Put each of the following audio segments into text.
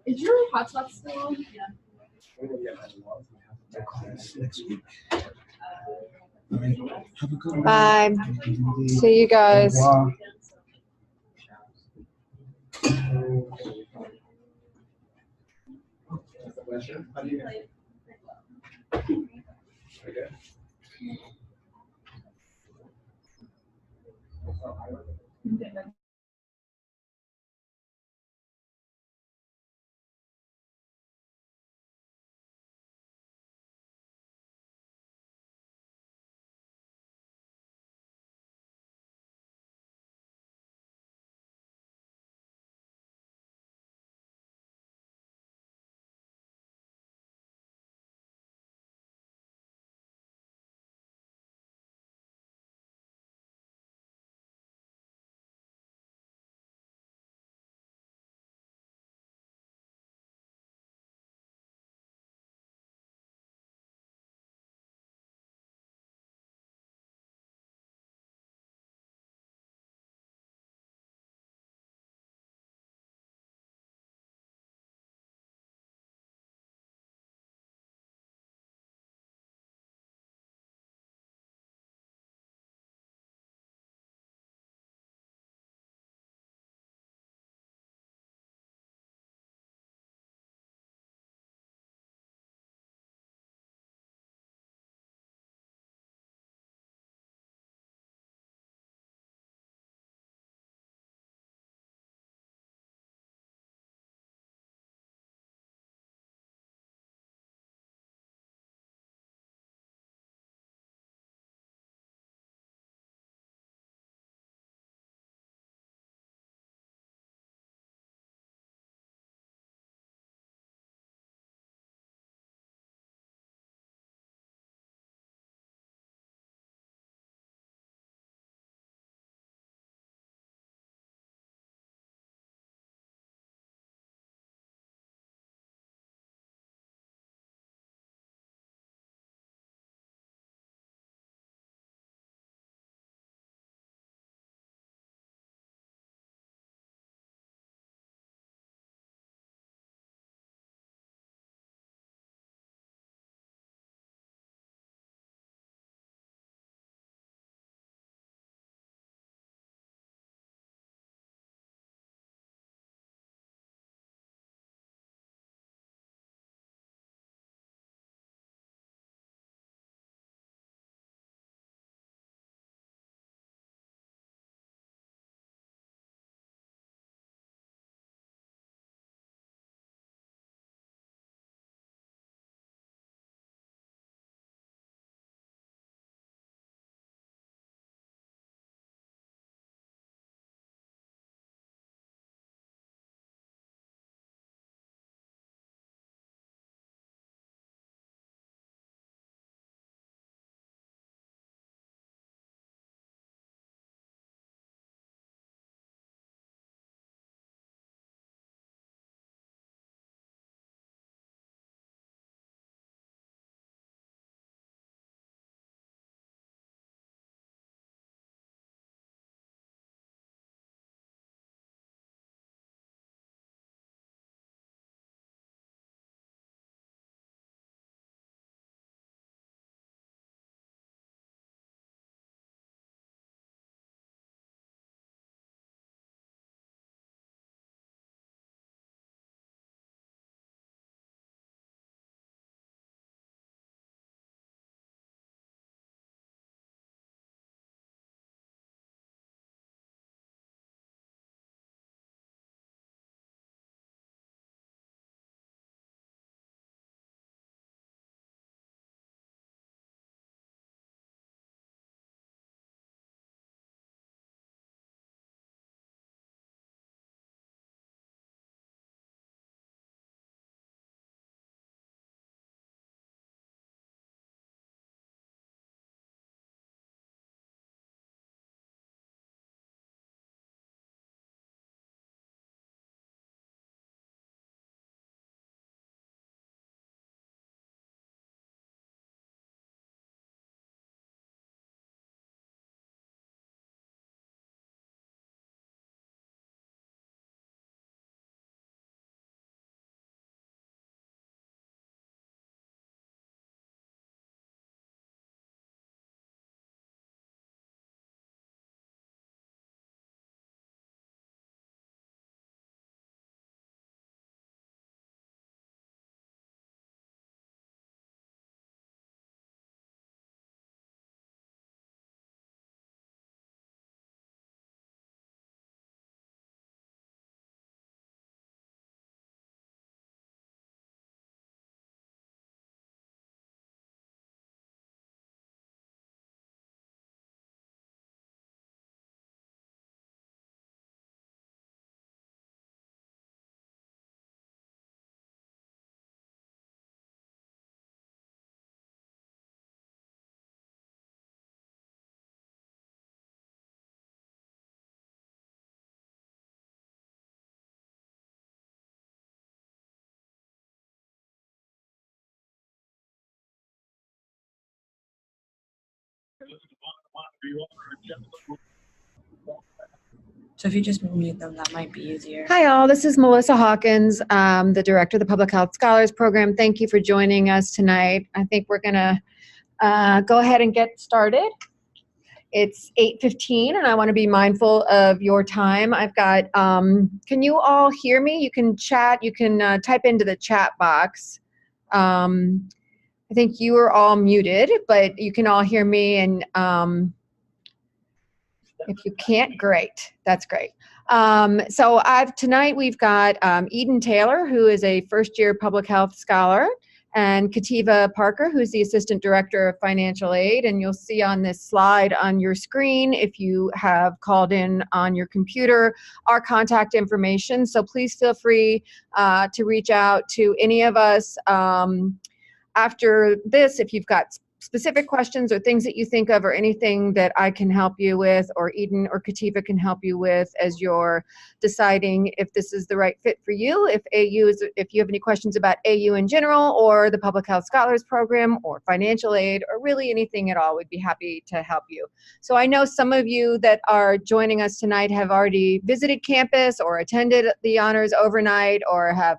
Is your hotspot still on? Next week. Bye. See you guys. So if you just mute them, that might be easier. Hi, all. This is Melissa Hawkins, the director of the Public Health Scholars Program. Thank you for joining us tonight. I think we're going to go ahead and get started. It's 8:15, and I want to be mindful of your time. I've got, can you all hear me? You can chat. You can type into the chat box. I think you are all muted, but you can all hear me, and if you can't, great. That's great. So tonight we've got Eden Taylor, who is a first-year public health scholar, and Kativa Parker, who's the Assistant Director of Financial Aid. And you'll see on this slide on your screen, if you have called in on your computer, our contact information. So please feel free to reach out to any of us after this if you've got specific questions or things that you think of, or anything that I can help you with, or Eden or Kativa can help you with as you're deciding if this is the right fit for you. If you have any questions about AU in general, or the Public Health Scholars Program, or financial aid, or really anything at all, we'd be happy to help you. So I know some of you that are joining us tonight have already visited campus or attended the honors overnight, or have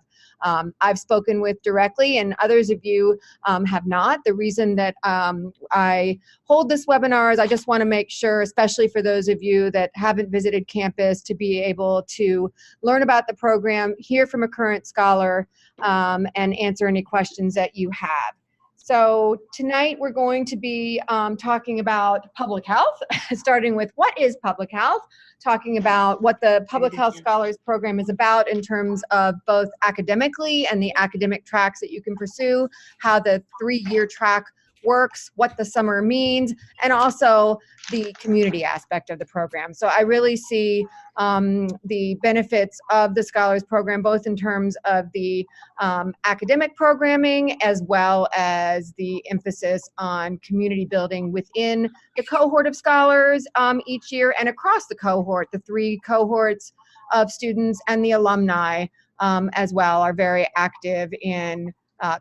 I've spoken with directly, and others of you have not. The reason that I hold this webinar is I just want to make sure, especially for those of you that haven't visited campus, to be able to learn about the program, hear from a current scholar, and answer any questions that you have. So tonight we're going to be talking about public health, starting with what is public health, talking about what the Public Health Scholars Program is about in terms of both academically and the academic tracks that you can pursue, how the 3-year track works, what the summer means, and also the community aspect of the program. So I really see the benefits of the Scholars Program, both in terms of the academic programming, as well as the emphasis on community building within the cohort of scholars each year, and across the cohort. The 3 cohorts of students and the alumni as well are very active in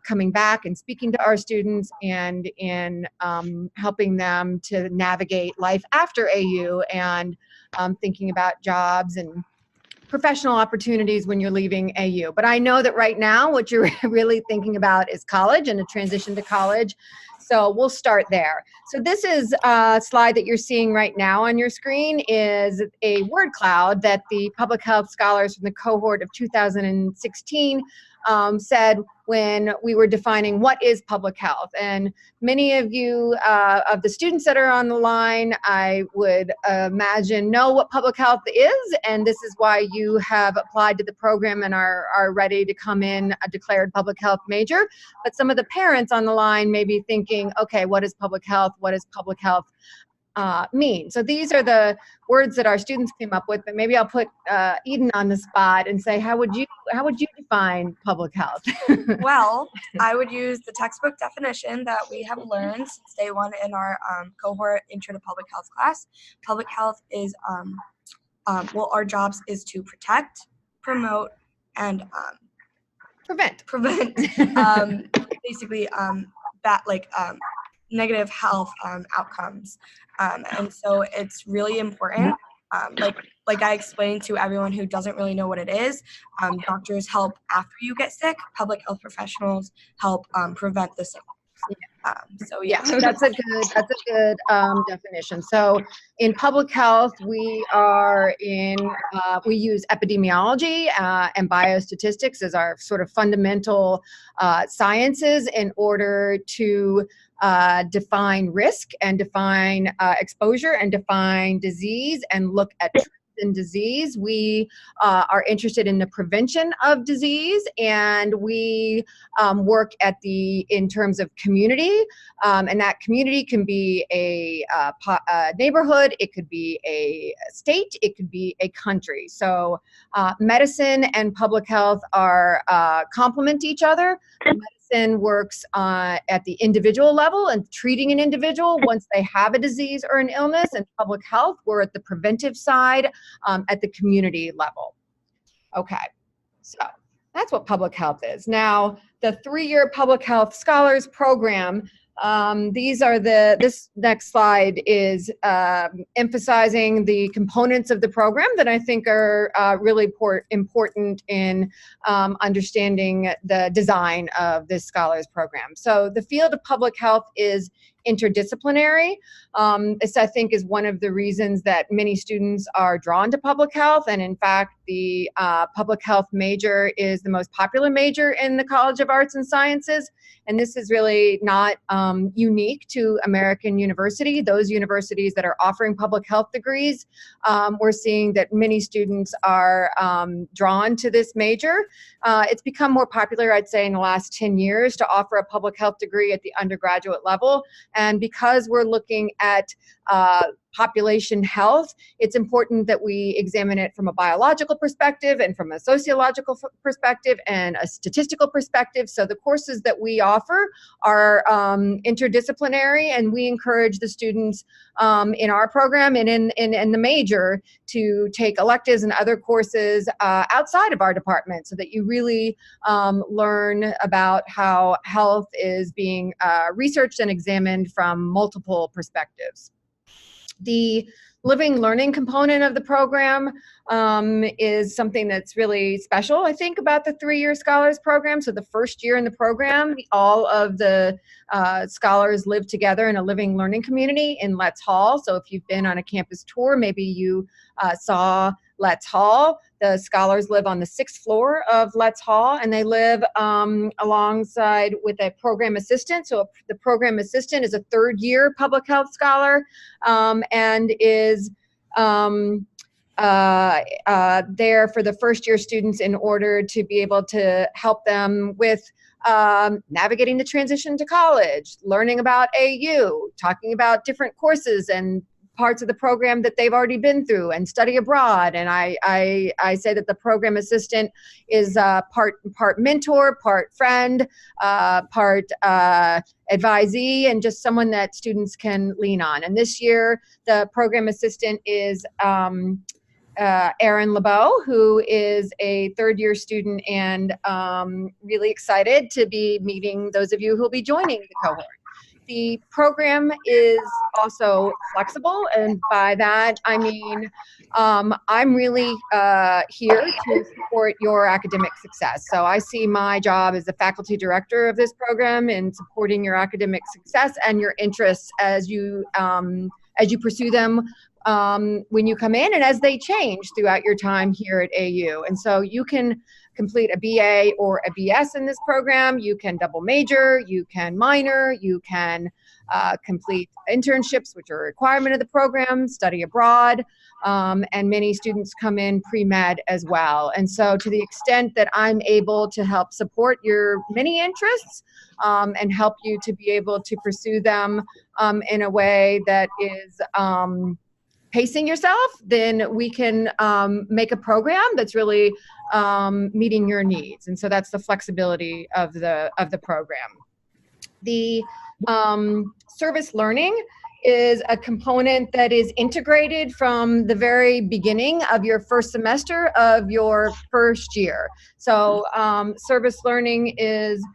coming back and speaking to our students, and in helping them to navigate life after AU, and thinking about jobs and professional opportunities when you're leaving AU. But I know that right now what you're really thinking about is college and a transition to college. So we'll start there. So this is a slide that you're seeing right now on your screen, is a word cloud that the public health scholars from the cohort of 2016 said when we were defining what is public health. And many of you, of the students that are on the line, I would imagine know what public health is, and this is why you have applied to the program and are ready to come in a declared public health major. But some of the parents on the line may be thinking, okay, what is public health? What does public health mean? So these are the words that our students came up with, but maybe I'll put Eden on the spot and say, how would you define public health? Well, I would use the textbook definition that we have learned since day 1 in our cohort Intro to Public Health class. Public health is, well, our jobs is to protect, promote, and Prevent. Basically negative health outcomes. And so it's really important. Like I explained to everyone who doesn't really know what it is, doctors help after you get sick. Public health professionals help prevent the sickness. So yeah, that's a good definition. So in public health, we use epidemiology and biostatistics as our sort of fundamental sciences in order to define risk, and define exposure, and define disease, and look at trends in disease. We are interested in the prevention of disease, and we work in terms of community, and that community can be a neighborhood, it could be a state, it could be a country. So medicine and public health are complement each other. Medicine works at the individual level and treating an individual once they have a disease or an illness, and public health, we're at the preventive side at the community level. Okay, so that's what public health is. Now, the 3-year Public Health Scholars Program These are this next slide is emphasizing the components of the program that I think are really important in understanding the design of this scholars program. So the field of public health is interdisciplinary. This, I think, is one of the reasons that many students are drawn to public health. And in fact, the public health major is the most popular major in the College of Arts and Sciences. And this is really not unique to American University. Those universities that are offering public health degrees, we're seeing that many students are drawn to this major. It's become more popular, I'd say, in the last 10 years to offer a public health degree at the undergraduate level. And because we're looking at population health, it's important that we examine it from a biological perspective and from a sociological perspective and a statistical perspective. So the courses that we offer are interdisciplinary, and we encourage the students in our program and in the major to take electives and other courses outside of our department so that you really learn about how health is being researched and examined from multiple perspectives. The living learning component of the program is something that's really special, I think, about the 3-year scholars program. So the first year in the program, all of the scholars live together in a living learning community in Letts Hall. So if you've been on a campus tour, maybe you saw Letts Hall. The scholars live on the 6th floor of Letts Hall, and they live alongside with a program assistant. So the program assistant is a 3rd-year public health scholar and is there for the first-year students in order to be able to help them with navigating the transition to college, learning about AU, talking about different courses and parts of the program that they've already been through, and study abroad. And I say that the program assistant is part mentor, part friend, part advisee, and just someone that students can lean on. And this year, the program assistant is Erin LeBeau, who is a 3rd-year student, and really excited to be meeting those of you who will be joining the cohort. The program is also flexible, and by that I mean I'm really here to support your academic success. So I see my job as the faculty director of this program in supporting your academic success and your interests as you pursue them when you come in and as they change throughout your time here at AU. And so you can complete a BA or a BS in this program. You can double major, you can minor, you can complete internships, which are a requirement of the program, study abroad, and many students come in pre-med as well. And so to the extent that I'm able to help support your many interests and help you to be able to pursue them in a way that is pacing yourself, then we can make a program that's really meeting your needs. And so that's the flexibility of the program. The service learning is a component that is integrated from the very beginning of your first semester of your first year. So service learning is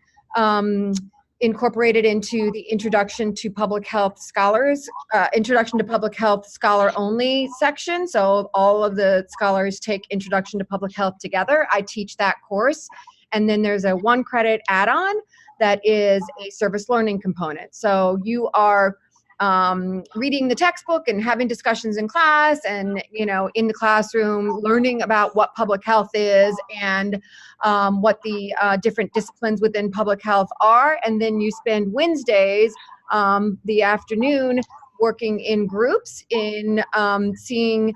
incorporated into the Introduction to Public Health Scholars, Introduction to Public Health Scholar Only section. So all of the scholars take Introduction to Public Health together. I teach that course. And then there's a 1-credit add-on that is a service learning component. So you are reading the textbook and having discussions in class and, you know, in the classroom, learning about what public health is and what the different disciplines within public health are. And then you spend Wednesdays, the afternoon, working in groups in seeing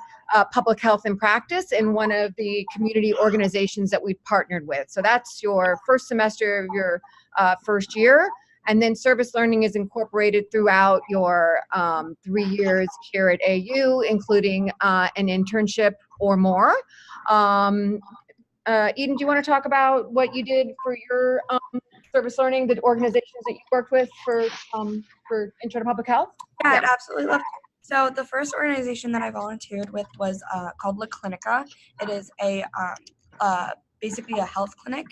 public health in practice in one of the community organizations that we've partnered with. So that's your first semester of your first year. And then service learning is incorporated throughout your 3 years here at AU, including an internship or more. Eden, do you want to talk about what you did for your service learning, the organizations that you worked with for Intro to Public Health? Yeah, I'd absolutely love to. So the first organization that I volunteered with was called La Clinica. It is a basically a health clinic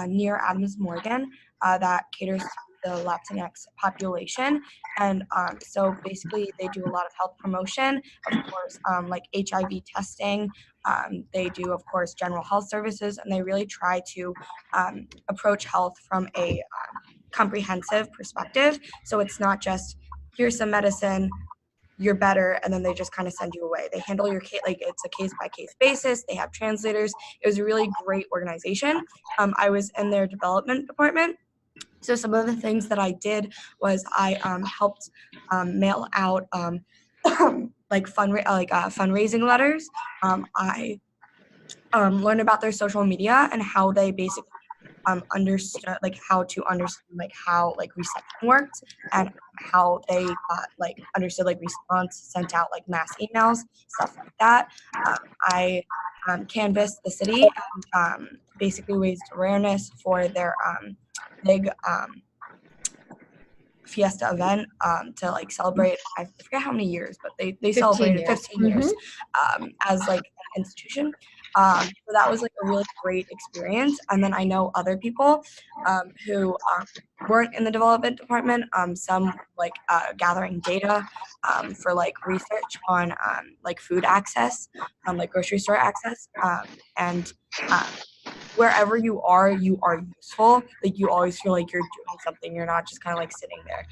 near Adams Morgan that caters to the Latinx population. And so basically they do a lot of health promotion, of course, like HIV testing. They do, of course, general health services, and they really try to approach health from a comprehensive perspective. So it's not just here's some medicine, you're better, and then they just kind of send you away. They handle your case like it's a case by case basis. They have translators. It was a really great organization. I was in their development department. So some of the things that I did was I helped mail out like fundraising letters. I learned about their social media and how they basically understood like how to understand like how like reception worked, and how they understood like response, sent out like mass emails, stuff like that. I canvassed the city and basically raised awareness for their big fiesta event to like celebrate, I forget how many years, but they 15 celebrated years. 15 years as like an institution. So that was like a really great experience. And then I know other people who weren't in the development department, some like gathering data for like research on like food access, like grocery store access, and wherever you are useful. Like you always feel like you're doing something. You're not just kind of like sitting there,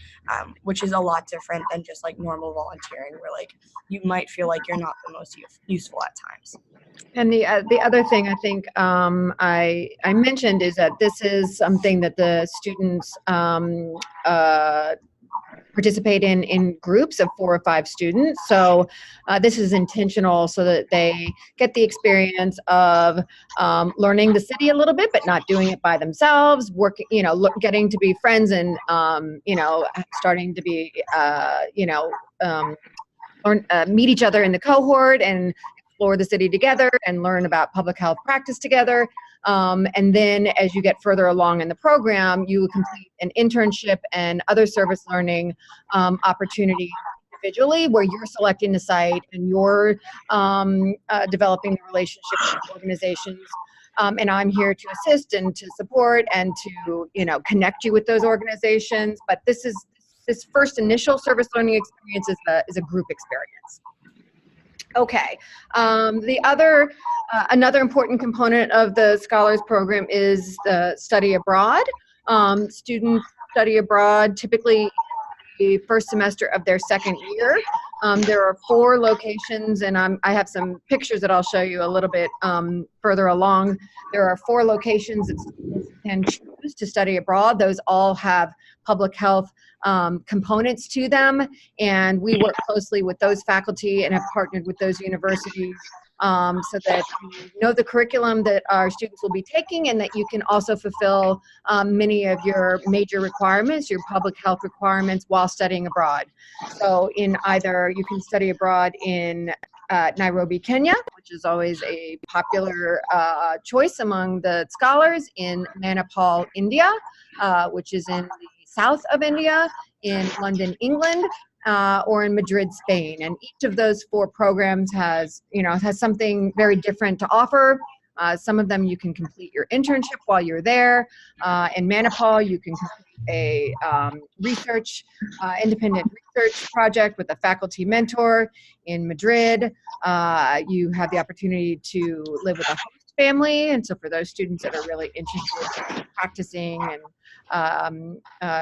which is a lot different than just like normal volunteering, where like you might feel like you're not the most useful at times. And the other thing I think I mentioned is that this is something that the students participate in groups of 4 or 5 students. So this is intentional so that they get the experience of learning the city a little bit, but not doing it by themselves, working, getting to be friends and, starting to be, meet each other in the cohort and explore the city together and learn about public health practice together. And then as you get further along in the program, you complete an internship and other service learning opportunities individually, where you're selecting the site and you're developing the relationship with organizations. And I'm here to assist and to support and to, connect you with those organizations. But this first initial service learning experience is a group experience. Okay. The other, another important component of the Scholars Program is the study abroad. Students study abroad typically the first semester of their second year. There are 4 locations, and I have some pictures that I'll show you a little bit further along. There are 4 locations that students can choose to study abroad. Those all have public health components to them, and we work closely with those faculty and have partnered with those universities so that you know the curriculum that our students will be taking, and that you can also fulfill many of your major requirements, your public health requirements, while studying abroad. So in either, you can study abroad in Nairobi, Kenya, which is always a popular choice among the scholars, in Manipal, India, which is in the south of India, in London, England, or in Madrid, Spain. And each of those 4 programs has something very different to offer. Some of them you can complete your internship while you're there. In Manipal, you can complete a independent research project with a faculty mentor. In Madrid, you have the opportunity to live with a host family. And so for those students that are really interested in practicing and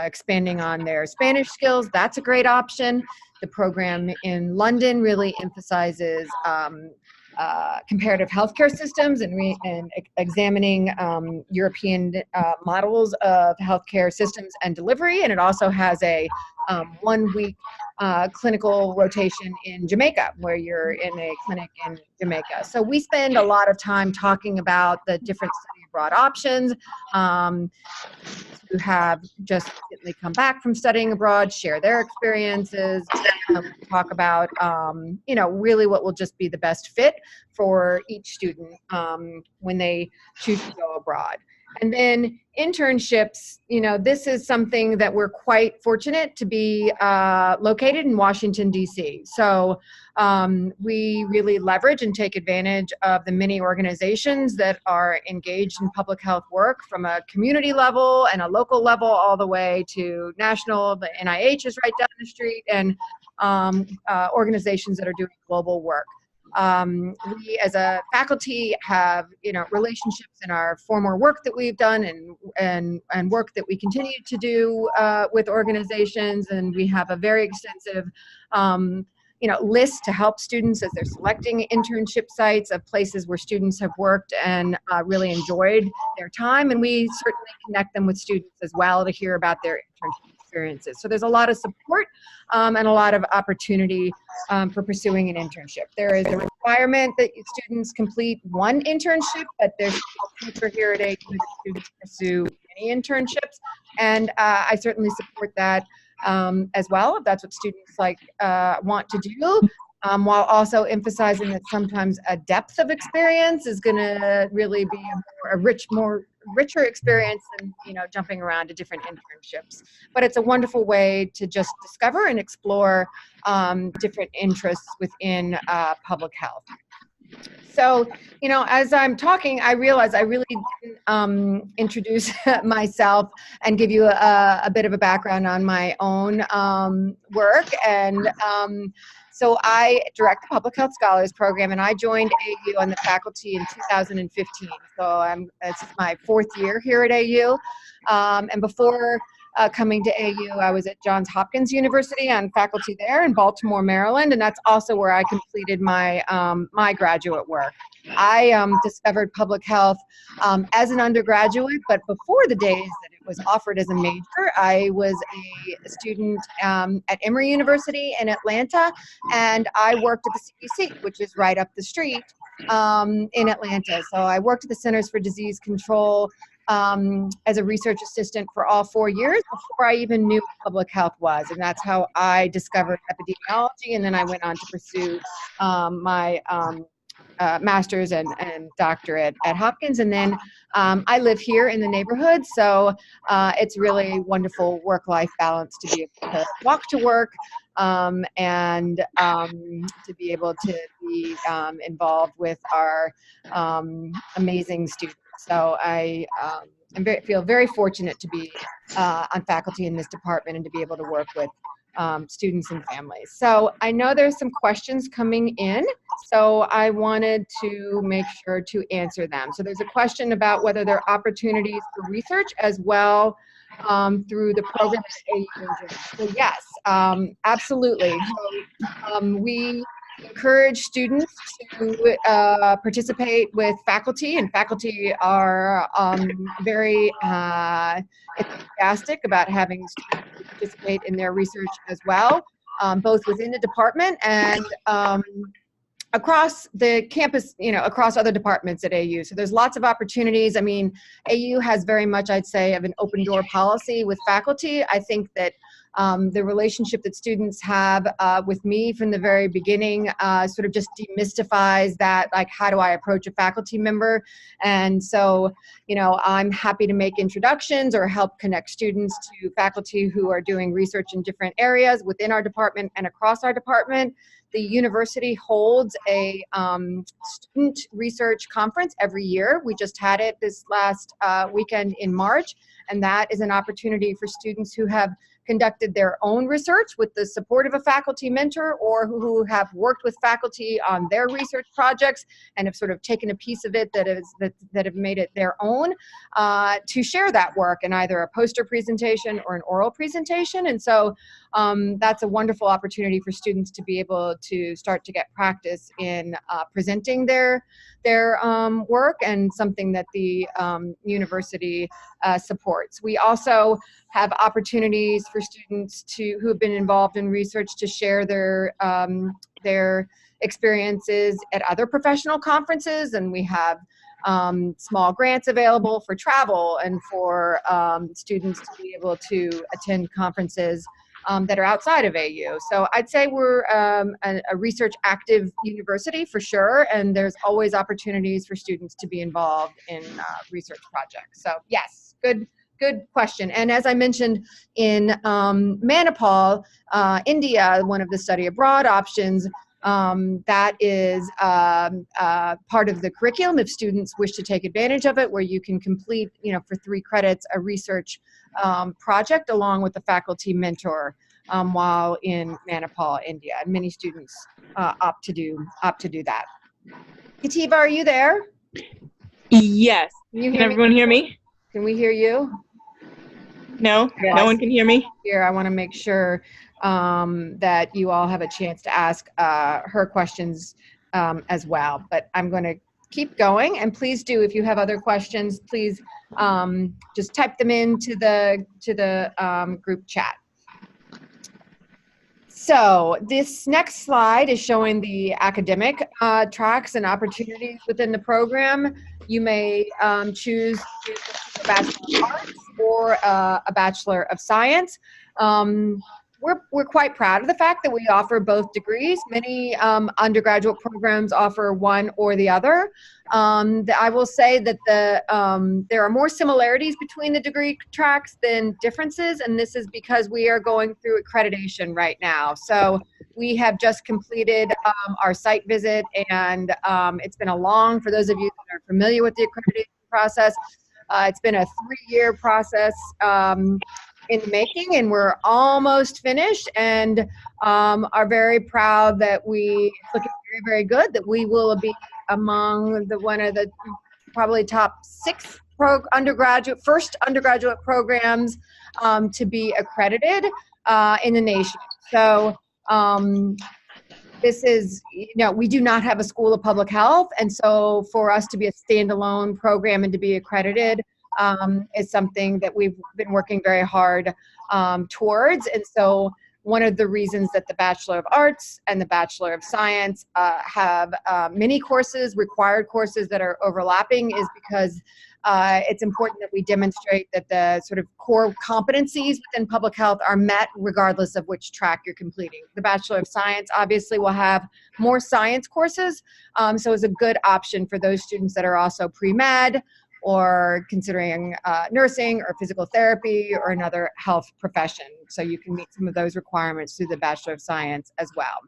expanding on their Spanish skills, that's a great option. The program in London really emphasizes comparative healthcare systems and examining European models of healthcare systems and delivery. And it also has a 1-week clinical rotation in Jamaica, where you're in a clinic in Jamaica. So we spend a lot of time talking about the different study abroad options. Who have just recently come back from studying abroad, share their experiences, talk about, really what will just be the best fit for each student when they choose to go abroad. And then internships, this is something that we're quite fortunate to be located in Washington, D.C. So we really leverage and take advantage of the many organizations that are engaged in public health work from a community level and a local level all the way to national. The NIH is right down the street, and organizations that are doing global work. We as a faculty have, relationships in our former work that we've done and work that we continue to do with organizations. And we have a very extensive, list to help students as they're selecting internship sites of places where students have worked and really enjoyed their time. And we certainly connect them with students as well to hear about their internship experiences. So there's a lot of support and a lot of opportunity for pursuing an internship. There is a requirement that students complete one internship, but there's a culture here at AU that students pursue many internships. And I certainly support that as well, if that's what students want to do, while also emphasizing that sometimes a depth of experience is going to really be a richer experience than jumping around to different internships. But it's a wonderful way to just discover and explore different interests within public health. So, as I'm talking, I realize I really didn't introduce myself and give you a bit of a background on my own work. And so I direct the Public Health Scholars Program, and I joined AU on the faculty in 2015. So it's my 4th year here at AU. And before coming to AU, I was at Johns Hopkins University on faculty there in Baltimore, Maryland, and that's also where I completed my my graduate work. I discovered public health as an undergraduate, but before the days that it was offered as a major, I was a student at Emory University in Atlanta, and I worked at the CDC, which is right up the street in Atlanta. So I worked at the Centers for Disease Control as a research assistant for all 4 years before I even knew what public health was. And that's how I discovered epidemiology. And then I went on to pursue my master's and doctorate at Hopkins. And then I live here in the neighborhood. So it's really wonderful work-life balance to be able to walk to work and to be able to be involved with our amazing students. So I feel very fortunate to be on faculty in this department and to be able to work with students and families. So I know there's some questions coming in, so I wanted to make sure to answer them. So there's a question about whether there are opportunities for research as well through the program at AU. So yes, absolutely. So, we encourage students to participate with faculty, and faculty are very enthusiastic about having students participate in their research as well, both within the department and across the campus, across other departments at AU. So there's lots of opportunities. I mean, AU has very much, I'd say, of an open door policy with faculty. I think that the relationship that students have with me from the very beginning sort of just demystifies that, like, how do I approach a faculty member? And so, I'm happy to make introductions or help connect students to faculty who are doing research in different areas within our department and across our department. The university holds a student research conference every year. We just had it this last weekend in March, and that is an opportunity for students who have conducted their own research with the support of a faculty mentor, or who have worked with faculty on their research projects and have sort of taken a piece of it that have made it their own, to share that work in either a poster presentation or an oral presentation. And so that's a wonderful opportunity for students to be able to start to get practice in presenting their work, and something that the university supports. We also have opportunities for students who have been involved in research to share their experiences at other professional conferences, and we have small grants available for travel and for students to be able to attend conferences that are outside of AU. So I'd say we're a research active university for sure, and there's always opportunities for students to be involved in research projects. So yes, good question. And as I mentioned, in Manipal, India, one of the study abroad options, that is part of the curriculum if students wish to take advantage of it, where you can complete, for 3 credits, a research project along with a faculty mentor while in Manipal, India. And many students opt to do that. Kativa, are you there? Yes. Can everyone hear me? Can we hear you? No? Yes. No one can hear me? Here, I want to make sure that you all have a chance to ask her questions as well. But I'm going to keep going, and please do, if you have other questions, please just type them into the group chat. So this next slide is showing the academic tracks and opportunities within the program. You may choose to pursue a Bachelor of Arts or a Bachelor of Science. We're quite proud of the fact that we offer both degrees. Many undergraduate programs offer one or the other. I will say that there are more similarities between the degree tracks than differences, and this is because we are going through accreditation right now. So we have just completed our site visit, and it's been for those of you that are familiar with the accreditation process, it's been a 3-year process in the making, and we're almost finished, and are very proud that it's looking very, very good, that we will be among one of the probably top 6 first undergraduate programs to be accredited in the nation. So this is, we do not have a School of Public Health, and so for us to be a standalone program and to be accredited is something that we've been working very hard towards. And so one of the reasons that the Bachelor of Arts and the Bachelor of Science have many courses, required courses that are overlapping, is because it's important that we demonstrate that the sort of core competencies within public health are met regardless of which track you're completing. The Bachelor of Science obviously will have more science courses, so it's a good option for those students that are also pre-med or considering nursing or physical therapy or another health profession. So you can meet some of those requirements through the Bachelor of Science as well.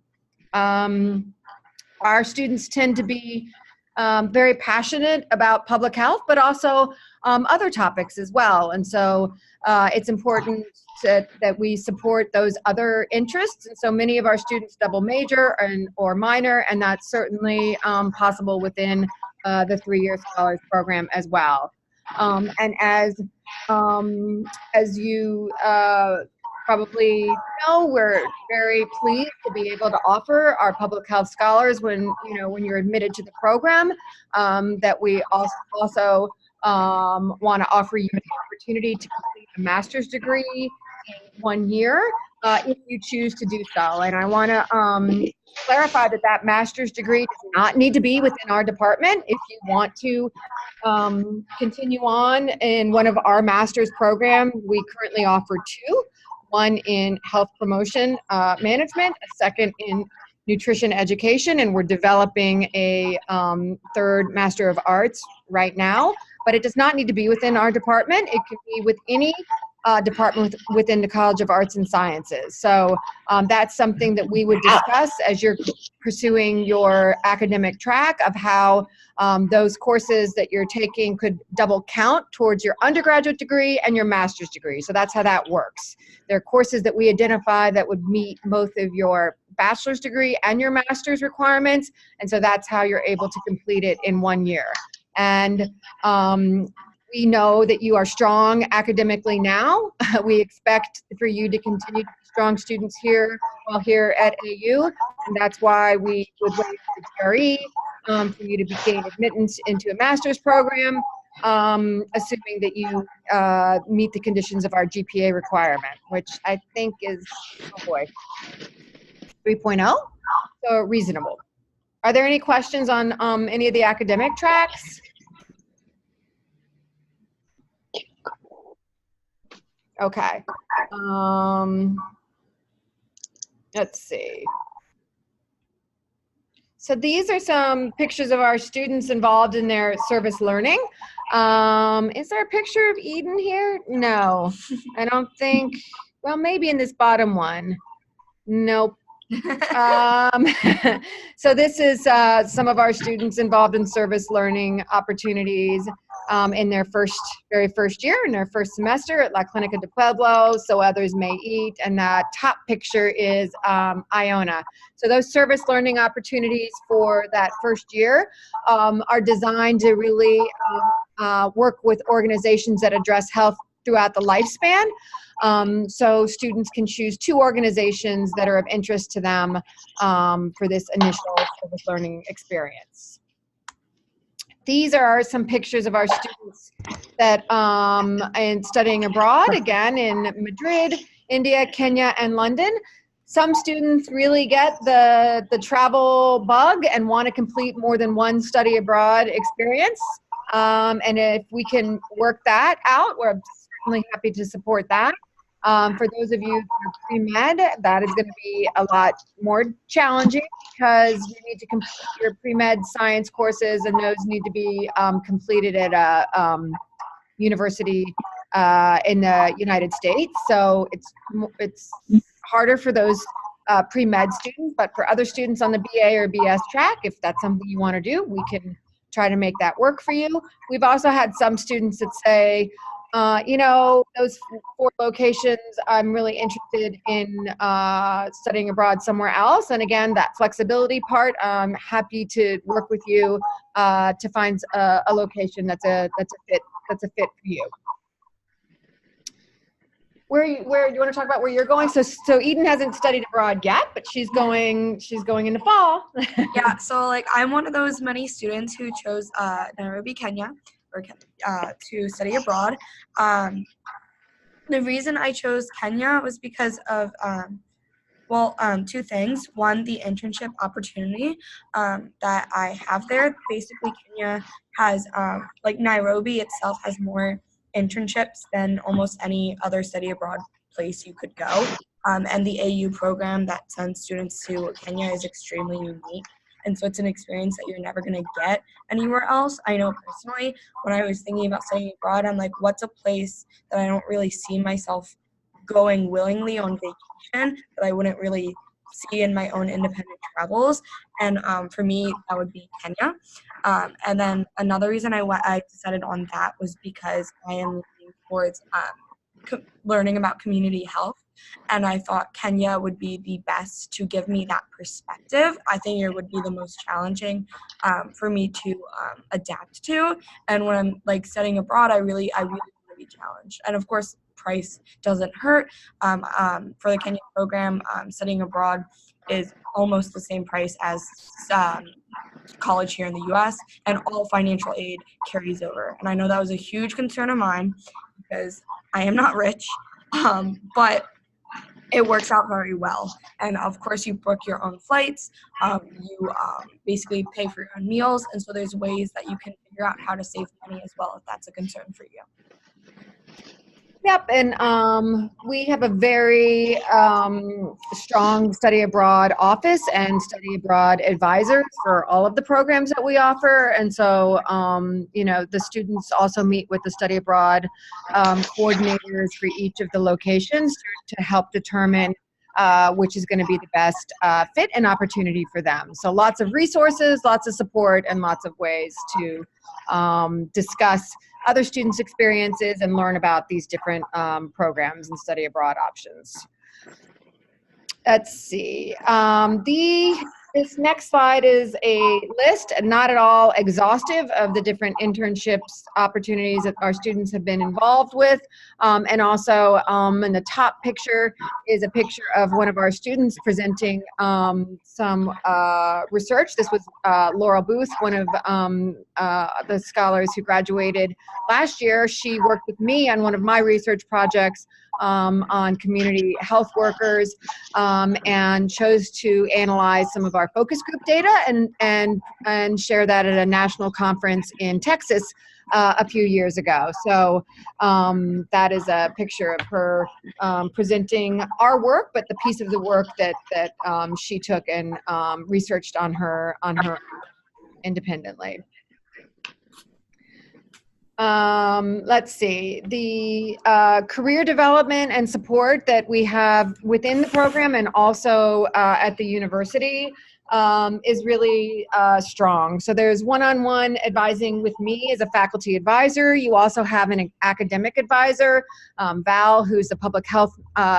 Our students tend to be very passionate about public health, but also other topics as well. And so it's important that we support those other interests. And so many of our students double major or minor, and that's certainly possible within the 3-year scholars program as well. And as you probably know, we're very pleased to be able to offer our public health scholars when you're admitted to the program, that we also want to offer you the opportunity to complete a master's degree in 1 year if you choose to do so. And I want to clarify that master's degree does not need to be within our department. If you want to continue on in one of our master's programs, we currently offer 2. One in health promotion management, a second in nutrition education, and we're developing a 3rd Master of Arts right now. But it does not need to be within our department. It could be with any department within the College of Arts and Sciences. So that's something that we would discuss as you're pursuing your academic track, of how those courses that you're taking could double count towards your undergraduate degree and your master's degree. So that's how that works. There are courses that we identify that would meet both of your bachelor's degree and your master's requirements. And so that's how you're able to complete it in 1 year. And we know that you are strong academically now. We expect for you to continue to be strong students here at AU, and that's why we would waive the GRE for you to gain admittance into a master's program, assuming that you meet the conditions of our GPA requirement, which I think is, 3.0, so reasonable. Are there any questions on any of the academic tracks? Okay. let's see. So these are some pictures of our students involved in their service learning. Is there a picture of Eden here? No, I don't think. Well, maybe in this bottom one. Nope. So this is some of our students involved in service learning opportunities in their very first year, in their first semester at La Clinica de Pueblo, So Others May Eat, and that top picture is Iona. So those service learning opportunities for that first year are designed to really work with organizations that address health throughout the lifespan. So students can choose 2 organizations that are of interest to them for this initial service learning experience. These are some pictures of our students that and studying abroad, again in Madrid, India, Kenya, and London. Some students really get the travel bug and want to complete more than one study abroad experience. And if we can work that out, we're certainly happy to support that. For those of you who are pre-med, that is going to be a lot more challenging because you need to complete your pre-med science courses, and those need to be completed at a university in the United States. So it's harder for those pre-med students, but for other students on the BA or BS track, if that's something you want to do, we can try to make that work for you. We've also had some students that say, you know, those 4 locations, I'm really interested in studying abroad somewhere else. And again, that flexibility part, I'm happy to work with you to find a location that's a fit for you. Where do you want to talk about where you're going? So Eden hasn't studied abroad yet, but she's going in the fall. Yeah, so like I'm one of those many students who chose Nairobi, Kenya, to study abroad. The reason I chose Kenya was because of 2 things. One, the internship opportunity that I have there. Basically, Kenya has like Nairobi itself has more internships than almost any other study abroad place you could go. And the AU program that sends students to Kenya is extremely unique. And so it's an experience that you're never going to get anywhere else. I know personally, when I was thinking about studying abroad, I'm like, what's a place that I don't really see myself going willingly on vacation that I wouldn't really see in my own independent travels? And for me, that would be Kenya. And then another reason I decided on that was because I am looking towards learning about community health. And I thought Kenya would be the best to give me that perspective. I think it would be the most challenging for me to adapt to. And when I'm like studying abroad, I really want to be challenged. And of course, price doesn't hurt. For the Kenya program, studying abroad is almost the same price as college here in the US, and all financial aid carries over. And I know that was a huge concern of mine because I am not rich, but it works out very well. And of course, you book your own flights, you basically pay for your own meals, and so there's ways that you can figure out how to save money as well if that's a concern for you. Yep, and we have a very strong study abroad office and study abroad advisors for all of the programs that we offer. And so, you know, the students also meet with the study abroad coordinators for each of the locations to help determine which is going to be the best fit and opportunity for them. So lots of resources, lots of support, and lots of ways to discuss other students' experiences and learn about these different programs and study abroad options. Let's see. This next slide is a list, not at all exhaustive, of the different internships opportunities that our students have been involved with. And also in the top picture is a picture of one of our students presenting some research. This was Laurel Booth, one of the scholars who graduated last year. She worked with me on one of my research projects on community health workers, and chose to analyze some of our focus group data and share that at a national conference in Texas a few years ago. So that is a picture of her presenting our work, but the piece of the work that she took and researched on her independently. Let's see, the career development and support that we have within the program and also at the university is really strong. So there's one-on-one advising with me as a faculty advisor. You also have an academic advisor, Val, who's a public health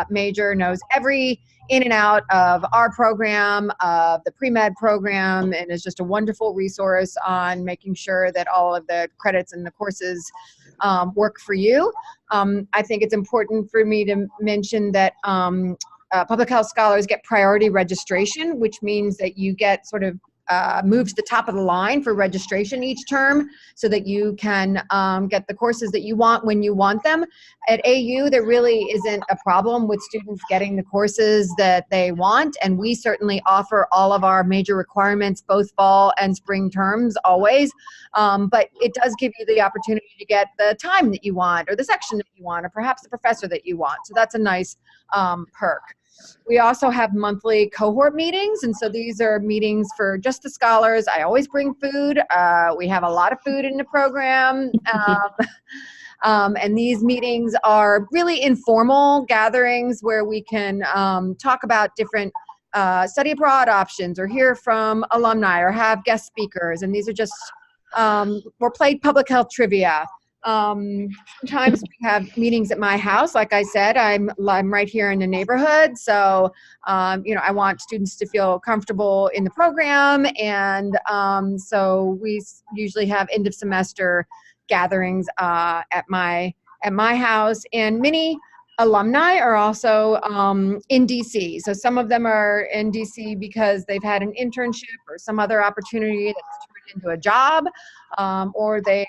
major, knows every in and out of our program, of the pre-med program, and is just a wonderful resource on making sure that all of the credits and the courses work for you. I think it's important for me to mention that public health scholars get priority registration, which means that you get sort of moved to the top of the line for registration each term so that you can get the courses that you want when you want them. At AU, there really isn't a problem with students getting the courses that they want, and we certainly offer all of our major requirements, both fall and spring terms, always. But it does give you the opportunity to get the time that you want, or the section that you want, or perhaps the professor that you want. So that's a nice perk. We also have monthly cohort meetings, and so these are meetings for just the scholars. I always bring food. We have a lot of food in the program. And these meetings are really informal gatherings where we can talk about different study abroad options, or hear from alumni, or have guest speakers. And these are just, or play public health trivia. Sometimes we have meetings at my house. Like I said, I'm right here in the neighborhood. So, I want students to feel comfortable in the program. And so we usually have end of semester gatherings at my house. And many alumni are also in DC. So some of them are in DC because they've had an internship or some other opportunity that's turned into a job, or they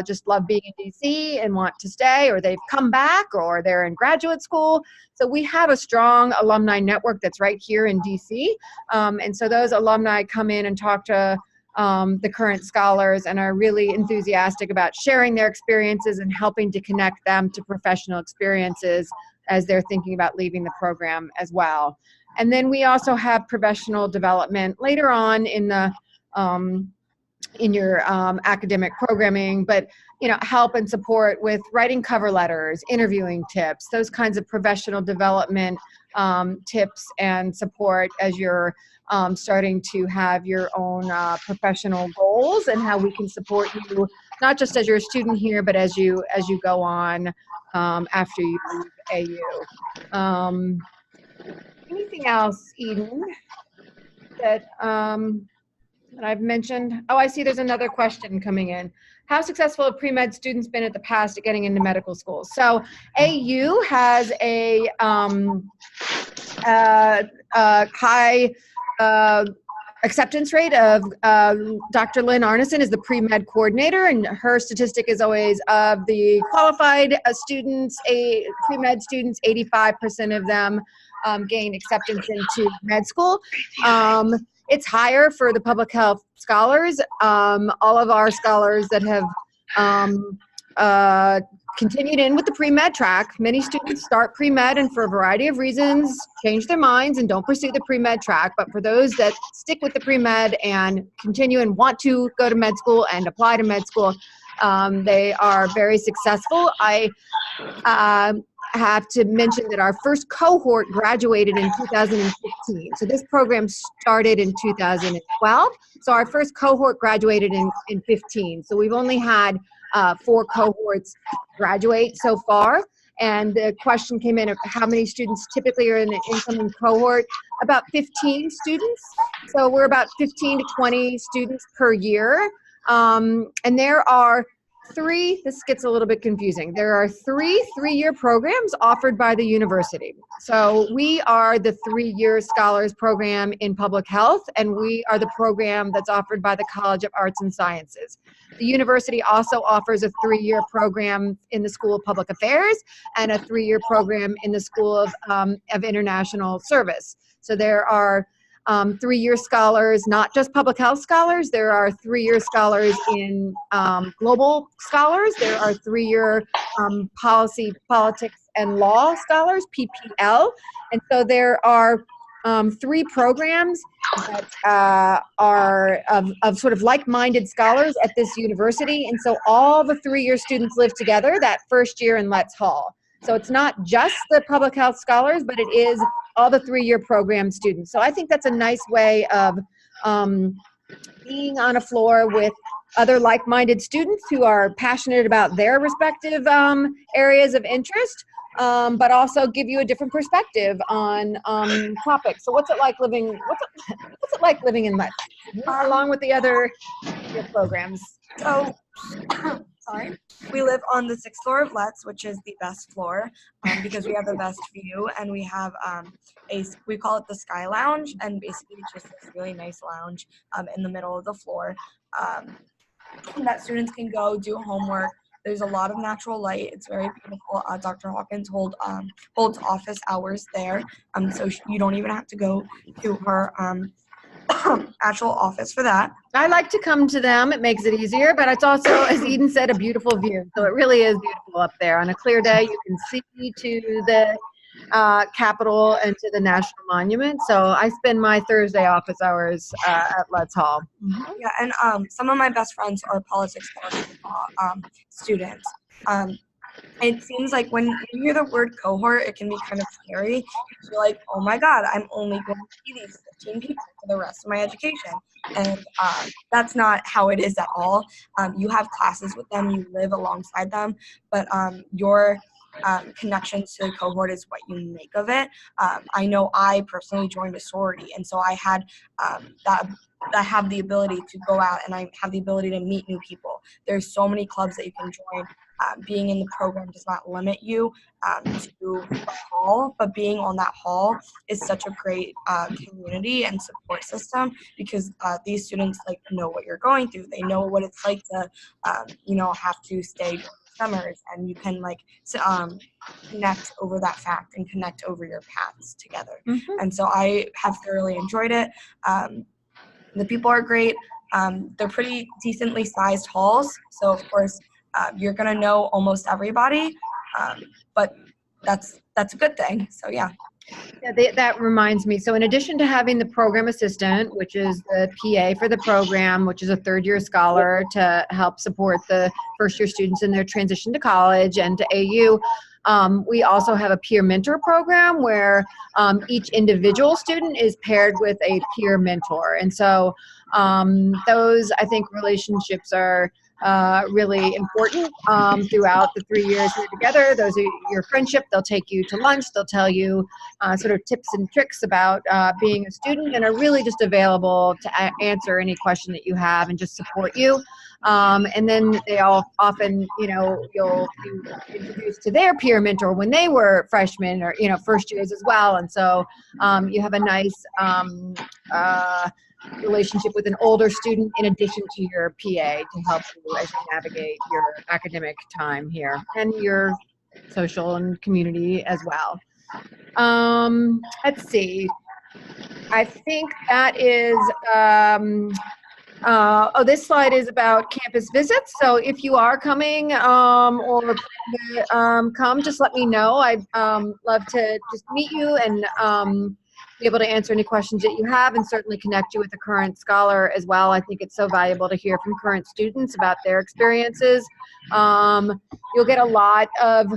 just love being in DC and want to stay, or they've come back, or they're in graduate school. So we have a strong alumni network that's right here in DC. And so those alumni come in and talk to the current scholars and are really enthusiastic about sharing their experiences and helping to connect them to professional experiences as they're thinking about leaving the program as well. And then we also have professional development later on in the in your academic programming, but help and support with writing cover letters, interviewing tips, those kinds of professional development tips and support as you're starting to have your own professional goals, and how we can support you, not just as you're a student here, but as you go on after you leave AU. Anything else, Eden, that I've mentioned? Oh, I see there's another question coming in. How successful have pre-med students been at the past at getting into medical school? So AU has a high acceptance rate of Dr. Lynn Arneson is the pre-med coordinator, and her statistic is always of the qualified students, pre-med students, 85% of them gain acceptance into med school. It's higher for the public health scholars. All of our scholars that have continued in with the pre-med track. Many students start pre-med and for a variety of reasons change their minds and don't pursue the pre-med track. But for those that stick with the pre-med and continue and want to go to med school and apply to med school, they are very successful. I have to mention that our first cohort graduated in 2015. So this program started in 2012. So our first cohort graduated in 15. So we've only had 4 cohorts graduate so far. And the question came in of how many students typically are in an incoming cohort. About 15 students. So we're about 15 to 20 students per year. And there are this gets a little bit confusing. There are three-year programs offered by the university. So we are the 3-year scholars program in public health, and we are the program that's offered by the College of Arts and Sciences. The university also offers a 3-year program in the School of Public Affairs and a 3-year program in the School of International Service. So there are 3-year scholars, not just public health scholars. There are 3-year scholars in global scholars. There are 3-year policy, politics, and law scholars, PPL. And so there are 3 programs that are of sort of like-minded scholars at this university. And so all the 3-year students live together that first year in Letts Hall. So it's not just the public health scholars, but it is all the 3-year program students. So I think that's a nice way of being on a floor with other like-minded students who are passionate about their respective areas of interest, but also give you a different perspective on topics. So what's it like living in Letts, along with the other programs? So, sorry, we live on the 6th floor of Letts, which is the best floor because we have the best view, and we have we call it the Sky Lounge, and basically it's just this really nice lounge in the middle of the floor that students can go do homework. There's a lot of natural light. It's very beautiful. Dr. Hawkins holds office hours there, so you don't even have to go to her actual office for that. I like to come to them. It makes it easier, but it's also, as Eden said, a beautiful view. So it really is beautiful up there. On a clear day, you can see to the Capitol and to the National Monument. So I spend my Thursday office hours at Letts Hall. Mm-hmm. Yeah, and some of my best friends are politics students. It seems like when you hear the word cohort, it can be kind of scary. You're like, oh my God, I'm only going to see these 15 people for the rest of my education. And that's not how it is at all. You have classes with them, you live alongside them, but your connections to the cohort is what you make of it. I know I personally joined a sorority, and so I had I have the ability to go out and I have the ability to meet new people. There's so many clubs that you can join. Being in the program does not limit you to a hall, but being on that hall is such a great community and support system because these students know what you're going through. They know what it's like to have to stay during summers, and you can connect over that fact and connect over your paths together. Mm-hmm. And so I have thoroughly enjoyed it. The people are great. They're pretty decently sized halls, so of course you're gonna know almost everybody, but that's a good thing. So yeah. Yeah, that reminds me. So in addition to having the program assistant, which is the PA for the program, which is a 3rd-year scholar to help support the first-year students in their transition to college and to AU, we also have a peer mentor program where each individual student is paired with a peer mentor. And so those, I think, relationships are really important throughout the 3 years we're together. Those are your friendship. They'll take you to lunch. They'll tell you sort of tips and tricks about being a student, and are really just available to answer any question that you have and just support you. And then they all often, you'll be introduced to their peer mentor when they were freshmen or, first years as well. And so you have a nice relationship with an older student in addition to your PA to help you as you navigate your academic time here and your social and community as well. Let's see. I think that is, this slide is about campus visits. So if you are coming or come, just let me know. I'd love to just meet you and be able to answer any questions that you have, and certainly connect you with a current scholar as well. I think it's so valuable to hear from current students about their experiences. You'll get a lot of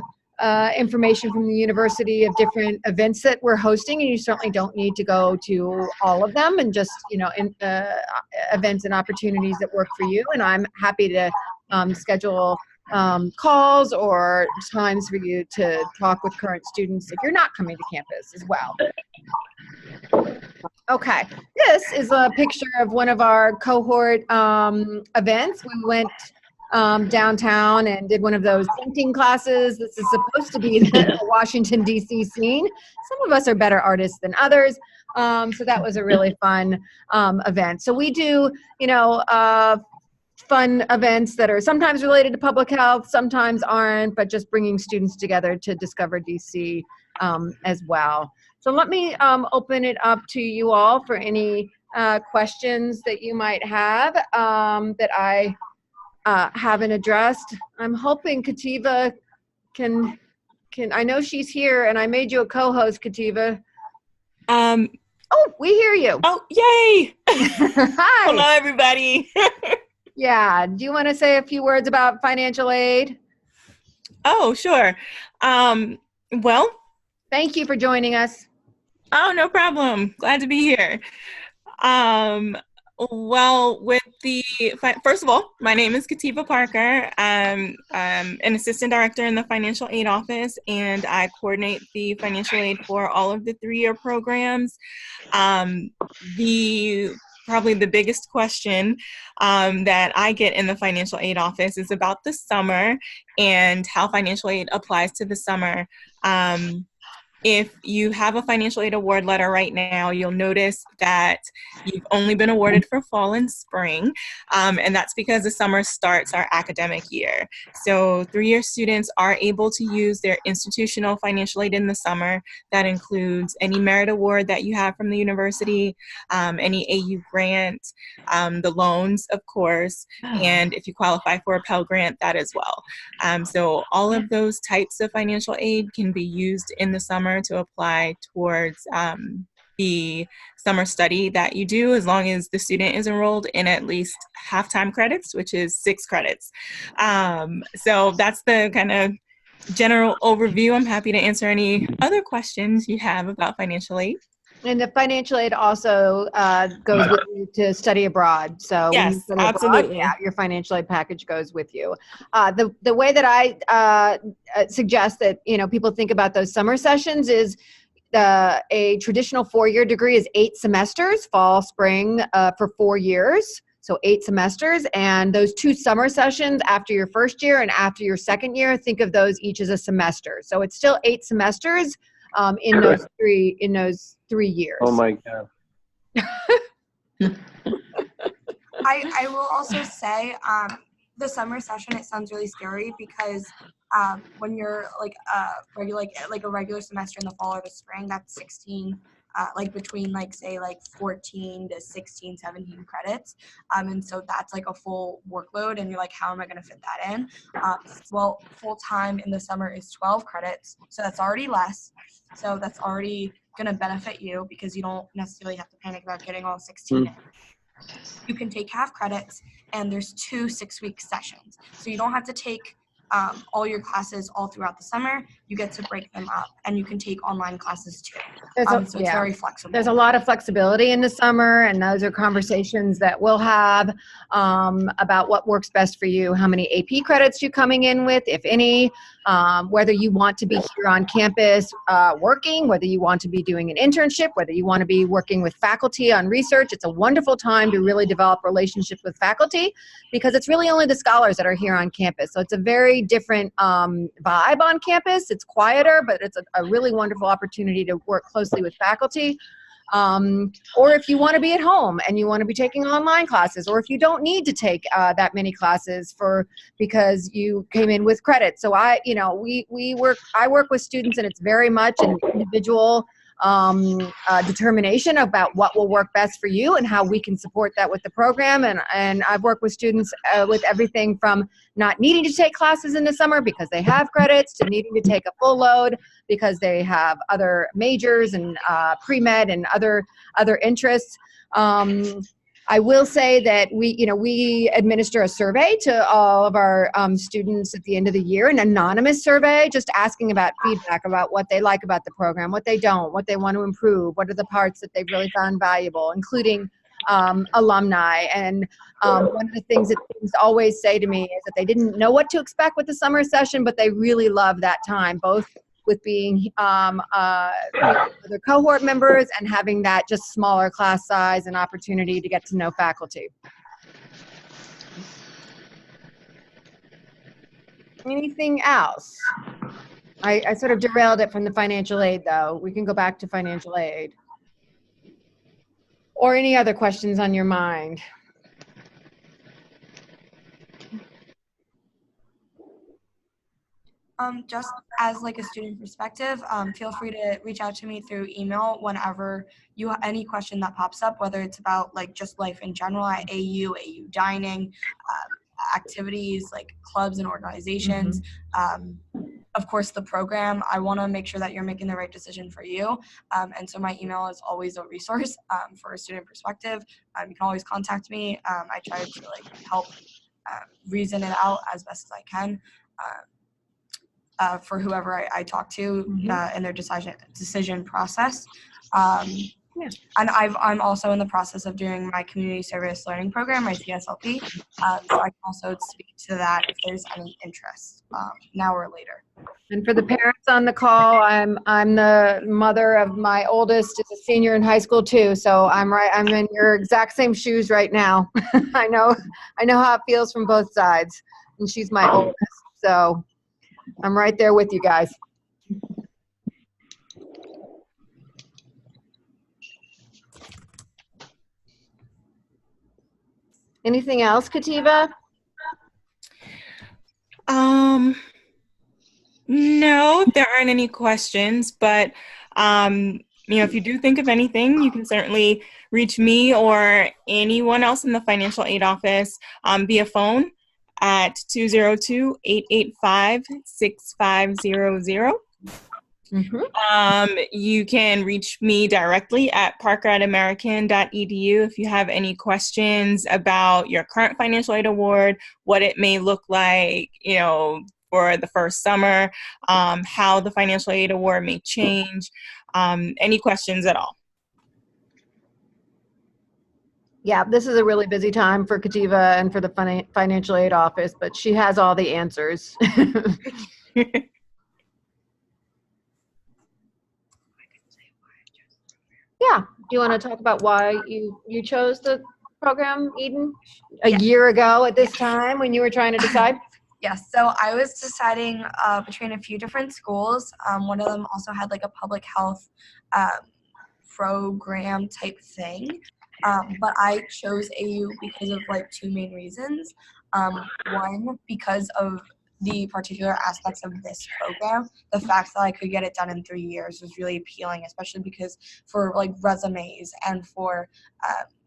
information from the university of different events that we're hosting, and you certainly don't need to go to all of them, and just events and opportunities that work for you. And I'm happy to schedule calls or times for you to talk with current students if you're not coming to campus as well. Okay, this is a picture of one of our cohort events. We went downtown and did one of those painting classes. This is supposed to be the Washington, D.C. scene. Some of us are better artists than others. So that was a really fun event. So we do, fun events that are sometimes related to public health, sometimes aren't, but just bringing students together to discover DC as well. So let me open it up to you all for any questions that you might have that I haven't addressed. I'm hoping Kativa can, I know she's here and I made you a co-host, Kativa. Oh, we hear you. Oh, yay! Hi. Hello, everybody. Yeah. Do you want to say a few words about financial aid? Oh, sure. Well, thank you for joining us. Oh, no problem. Glad to be here. Well, first of all, my name is Kativa Parker. I'm an assistant director in the financial aid office, and I coordinate the financial aid for all of the 3-year programs. Probably the biggest question that I get in the financial aid office is about the summer and how financial aid applies to the summer. If you have a financial aid award letter right now, you'll notice that you've only been awarded for fall and spring, and that's because the summer starts our academic year. So 3-year students are able to use their institutional financial aid in the summer. That includes any merit award that you have from the university, any AU grant, the loans, of course, and if you qualify for a Pell Grant, that as well. So all of those types of financial aid can be used in the summer to apply towards the summer study that you do, as long as the student is enrolled in at least half-time credits, which is 6 credits. So that's the kind of general overview. I'm happy to answer any other questions you have about financial aid. And the financial aid also goes with you to study abroad. So when you Yes, study absolutely. abroad, your financial aid package goes with you. The way that I suggest that people think about those summer sessions is a traditional 4-year degree is 8 semesters, fall, spring, for 4 years. So 8 semesters, and those 2 summer sessions after your first year and after your second year, think of those each as a semester. So it's still 8 semesters in those 3 years. Oh my God. I will also say the summer session, it sounds really scary because when you're like a regular semester in the fall or the spring, that's 16 between 14 to 16, 17 credits. And so that's like a full workload and you're like, how am I going to fit that in? Well, full time in the summer is 12 credits. So that's already less. So that's already going to benefit you because you don't necessarily have to panic about getting all 16 in. You can take half credits and there's 2 6-week sessions. So you don't have to take all your classes all throughout the summer. You get to break them up and you can take online classes too. So it's very flexible. There's a lot of flexibility in the summer, and those are conversations that we'll have about what works best for you, how many AP credits you're coming in with, if any, whether you want to be here on campus working, whether you want to be doing an internship, whether you want to be working with faculty on research. It's a wonderful time to really develop relationships with faculty because it's really only the scholars that are here on campus. So it's a very different vibe on campus. It's quieter, but it's a really wonderful opportunity to work closely with faculty. Or if you want to be at home and you want to be taking online classes, or if you don't need to take that many classes because you came in with credit. So I work with students, and it's very much an individual determination about what will work best for you and how we can support that with the program. And I've worked with students with everything from not needing to take classes in the summer because they have credits to needing to take a full load because they have other majors and pre-med and other interests. I will say that we administer a survey to all of our students at the end of the year, an anonymous survey, just asking about feedback about what they like about the program, what they don't, what they want to improve, what are the parts that they've really found valuable, including alumni. And one of the things that students always say to me is that they didn't know what to expect with the summer session, but they really love that time, both with being other cohort members and having that just smaller class size and opportunity to get to know faculty. Anything else? I sort of derailed it from the financial aid, though. We can go back to financial aid. Or any other questions on your mind? Just as like a student perspective, feel free to reach out to me through email whenever you have any question that pops up, whether it's about like just life in general at AU dining, activities like clubs and organizations. Of course, the program, I want to make sure that you're making the right decision for you. And so my email is always a resource for a student perspective. You can always contact me. I try to like help reason it out as best as I can. For whoever I talk to in their decision process. And I'm also in the process of doing my community service learning program, my CSLP. So I can also speak to that if there's any interest now or later. And for the parents on the call, I'm the mother of my oldest is a senior in high school too. So I'm in your exact same shoes right now. I know how it feels from both sides, and she's my oldest. So I'm right there with you guys. Anything else, Kativa? No, there aren't any questions, but if you do think of anything, you can certainly reach me or anyone else in the financial aid office via phone at 202-885-6500. You can reach me directly at parker@american.edu if you have any questions about your current financial aid award, what it may look like, for the first summer, how the financial aid award may change, any questions at all. Yeah, this is a really busy time for Kativa and for the financial aid office, but she has all the answers. Yeah. Do you want to talk about why you chose the program, Eden, a year ago at this time when you were trying to decide? Yes, so I was deciding between a few different schools. One of them also had like a public health program type thing. But I chose AU because of like two main reasons. One, because of the particular aspects of this program, the fact that I could get it done in 3 years was really appealing, especially because for like resumes and for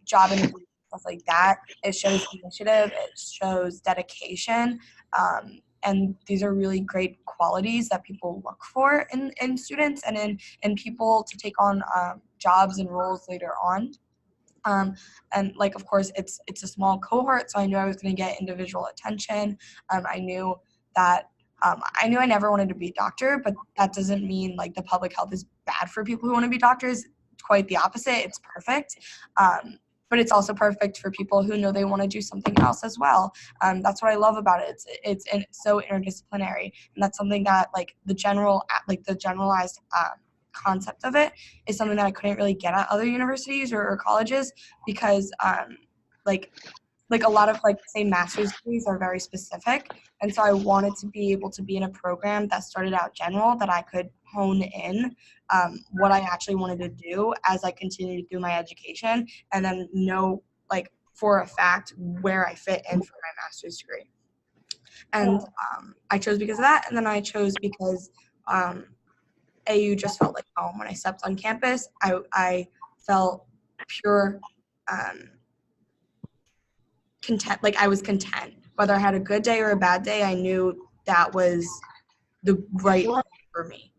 job interviews, stuff like that, it shows initiative, it shows dedication, and these are really great qualities that people look for in students and in people to take on jobs and roles later on. And like, of course, it's a small cohort, so I knew I was going to get individual attention. I knew that I never wanted to be a doctor, but that doesn't mean like the public health is bad for people who want to be doctors. Quite the opposite. It's perfect. But it's also perfect for people who know they want to do something else as well. That's what I love about it. It's so interdisciplinary, and that's something that like the generalized concept of it is something that I couldn't really get at other universities or colleges because like a lot of like say master's degrees are very specific, and so I wanted to be able to be in a program that started out general that I could hone in what I actually wanted to do as I continued through my education, and then know like for a fact where I fit in for my master's degree. And I chose because of that, and then I chose because AU just felt like home. When I stepped on campus, I felt pure content, like I was content. Whether I had a good day or a bad day, I knew that was the right thing for me.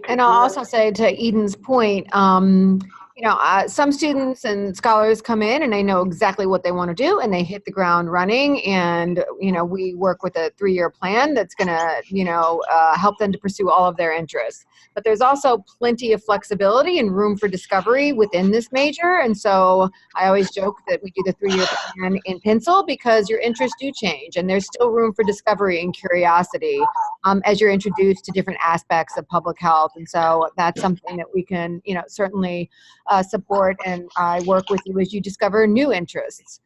And I'll also say to Eden's point, some students and scholars come in and they know exactly what they want to do and they hit the ground running, and we work with a 3-year plan that's going to help them to pursue all of their interests. But there's also plenty of flexibility and room for discovery within this major, and so I always joke that we do the 3-year plan in pencil because your interests do change and there's still room for discovery and curiosity as you're introduced to different aspects of public health. And so that's something that we can certainly support, and I work with you as you discover new interests.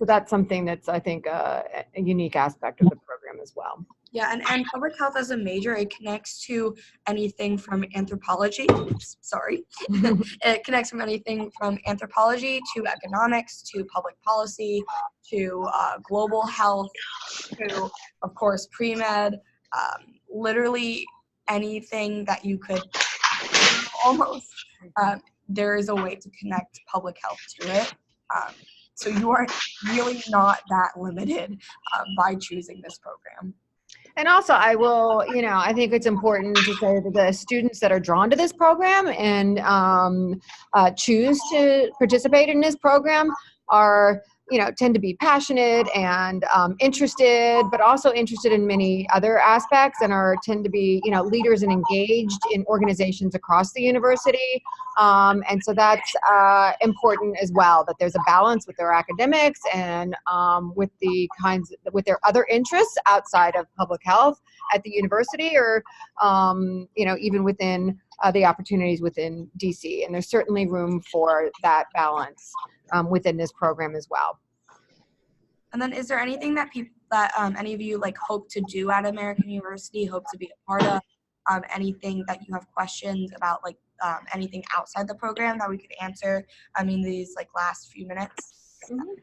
So that's something that's, I think, a unique aspect of the program as well. Yeah, and public health as a major, it connects to anything from anthropology. Sorry. It connects from anything from anthropology to economics to public policy to global health to, of course, pre-med, literally anything that you could almost. There is a way to connect public health to it. So you are really not that limited by choosing this program. And also, I will, I think it's important to say that the students that are drawn to this program and choose to participate in this program are, tend to be passionate and interested, but also interested in many other aspects and tend to be, leaders and engaged in organizations across the university. And so that's important as well, that there's a balance with their academics and with their other interests outside of public health at the university or, even within the opportunities within DC. And there's certainly room for that balance within this program as well. And then is there anything that any of you hope to do at American University, hope to be a part of, anything that you have questions about, anything outside the program that we could answer, these last few minutes? Mm-hmm.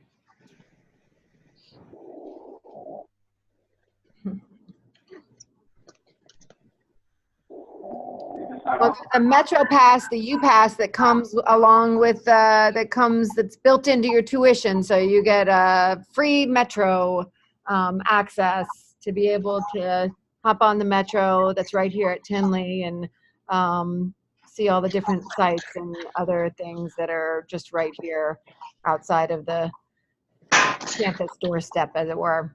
Well, a Metro Pass, the U-Pass that comes along with, that's built into your tuition. So you get a free Metro access to be able to hop on the Metro that's right here at Tinley and see all the different sites and other things that are just right here outside of the campus doorstep, as it were.